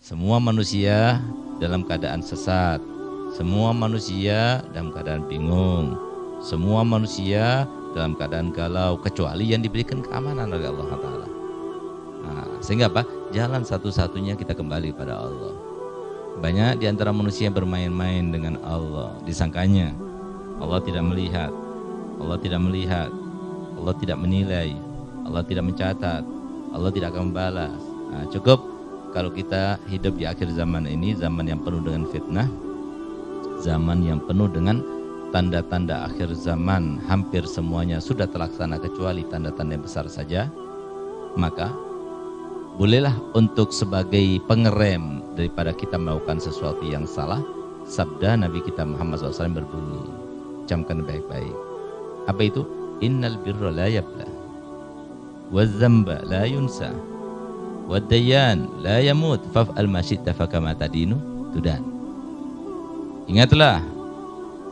Semua manusia dalam keadaan sesat. Semua manusia dalam keadaan bingung. Semua manusia dalam keadaan galau, kecuali yang diberikan keamanan oleh Allah Ta'ala. Nah, sehingga apa? Jalan satu-satunya kita kembali kepada Allah. Banyak di antara manusia yang bermain-main dengan Allah, disangkanya Allah tidak melihat, Allah tidak melihat, Allah tidak menilai, Allah tidak mencatat, Allah tidak akan membalas. Nah, cukup kalau kita hidup di akhir zaman ini, zaman yang penuh dengan fitnah, zaman yang penuh dengan tanda-tanda akhir zaman, hampir semuanya sudah terlaksana kecuali tanda-tanda yang besar saja, maka bolehlah untuk sebagai pengerem daripada kita melakukan sesuatu yang salah, sabda Nabi kita Muhammad SAW berbunyi, camkan baik-baik. Apa itu? Innal birra la yabla, wazzamba la yunsa, waddayan la yamut, faf'al ma syi'ta fakama tadinu tudan. Ingatlah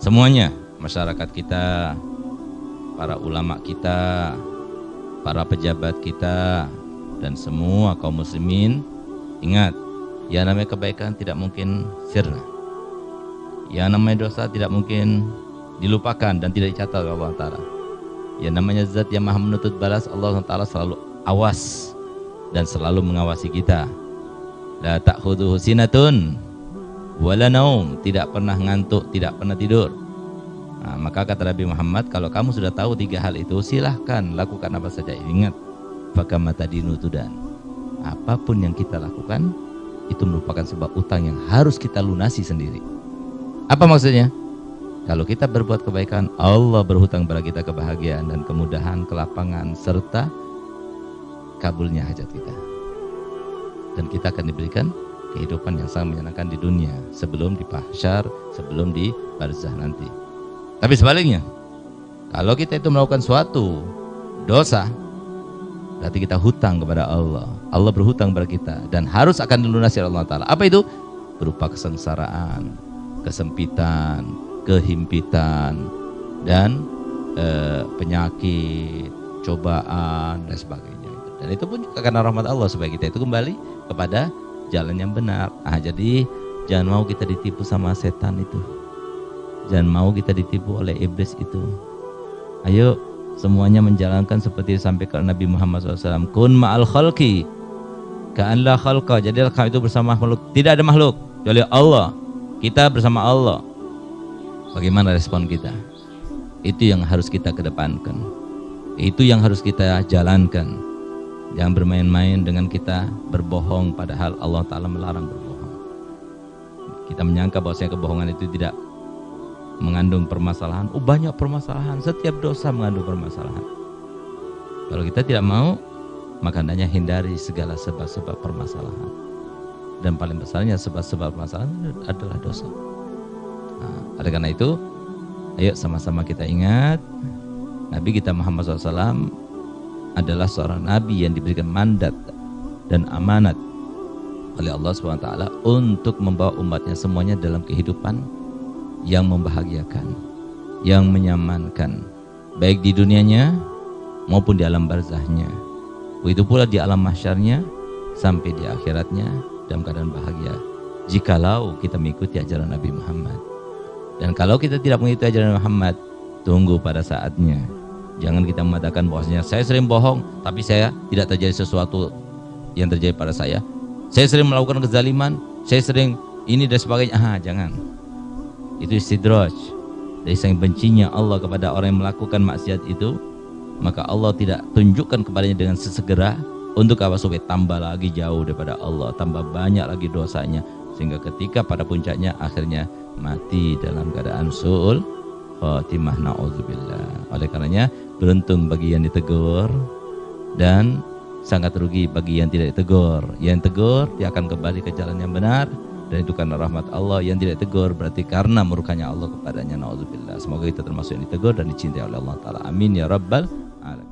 semuanya, masyarakat kita, para ulama kita, para pejabat kita, dan semua kaum muslimin, ingat, yang namanya kebaikan tidak mungkin sirna, yang namanya dosa tidak mungkin dilupakan dan tidak dicatat oleh Allah Ta'ala. Yang namanya zat yang maha menuntut balas, Allah Ta'ala selalu awas dan selalu mengawasi kita. La ta'khudhuhu sinatun wala naum, tidak pernah ngantuk, tidak pernah tidur. Nah, maka kata Nabi Muhammad, kalau kamu sudah tahu tiga hal itu, silahkan lakukan apa saja. Ingat, fakama tadinu tudan. Apapun yang kita lakukan itu merupakan sebuah utang yang harus kita lunasi sendiri. Apa maksudnya? Kalau kita berbuat kebaikan, Allah berhutang pada kita kebahagiaan dan kemudahan, kelapangan, serta kabulnya hajat kita. Dan kita akan diberikan kehidupan yang sangat menyenangkan di dunia, sebelum di mahsyar, sebelum di barzah nanti. Tapi sebaliknya, kalau kita itu melakukan suatu dosa, berarti kita hutang kepada Allah. Allah berhutang kepada kita dan harus akan dilunasi oleh Allah Ta'ala. Apa itu? Berupa kesengsaraan, kesempitan, kehimpitan, dan penyakit, cobaan, dan sebagainya. Dan itu pun juga karena rahmat Allah supaya kita itu kembali kepada jalan yang benar. Jadi jangan mau kita ditipu sama setan itu. Jangan mau kita ditipu oleh iblis itu. Ayo semuanya menjalankan seperti disampaikan Nabi Muhammad SAW. Kun ma'al khalqi ka'an la khalqa. Jadilah kami itu bersama makhluk. Tidak ada makhluk kecuali Allah. Kita bersama Allah. Bagaimana respon kita? Itu yang harus kita kedepankan. Itu yang harus kita jalankan. Jangan bermain-main dengan kita berbohong, padahal Allah Ta'ala melarang berbohong. Kita menyangka bahwasanya kebohongan itu tidak mengandung permasalahan. Banyak permasalahan, setiap dosa mengandung permasalahan. Kalau kita tidak mau, maka hendaknya hindari segala sebab-sebab permasalahan. Dan paling besarnya sebab-sebab permasalahan adalah dosa. Nah, oleh karena itu, ayo sama-sama kita ingat, Nabi kita Muhammad SAW adalah seorang Nabi yang diberikan mandat dan amanat oleh Allah SWT untuk membawa umatnya semuanya dalam kehidupan yang membahagiakan, yang menyamankan, baik di dunianya maupun di alam barzahnya. Begitu pula di alam mahsyarnya sampai di akhiratnya dalam keadaan bahagia, jikalau kita mengikuti ajaran Nabi Muhammad. Dan kalau kita tidak mengikuti ajaran Muhammad, tunggu pada saatnya. Jangan kita mengatakan bahwasanya saya sering bohong, tapi saya tidak terjadi sesuatu yang terjadi pada saya. Saya sering melakukan kezaliman, saya sering ini dan sebagainya. Jangan. Itu istidraj. Dari sang bencinya Allah kepada orang yang melakukan maksiat itu, maka Allah tidak tunjukkan kepadanya dengan sesegera untuk apa? Supaya tambah lagi jauh daripada Allah, tambah banyak lagi dosanya, sehingga ketika pada puncaknya akhirnya mati dalam keadaan su'ul khatimah, na'udzubillah. Oleh karenanya beruntung bagi yang ditegur dan sangat rugi bagi yang tidak ditegur. Yang tegur dia akan kembali ke jalan yang benar, dan itu karena rahmat Allah. Yang tidak tegur berarti karena murkanya Allah kepadanya, na'udzubillah. Semoga kita termasuk yang ditegur dan dicintai oleh Allah Ta'ala. Amin ya rabbal alamin.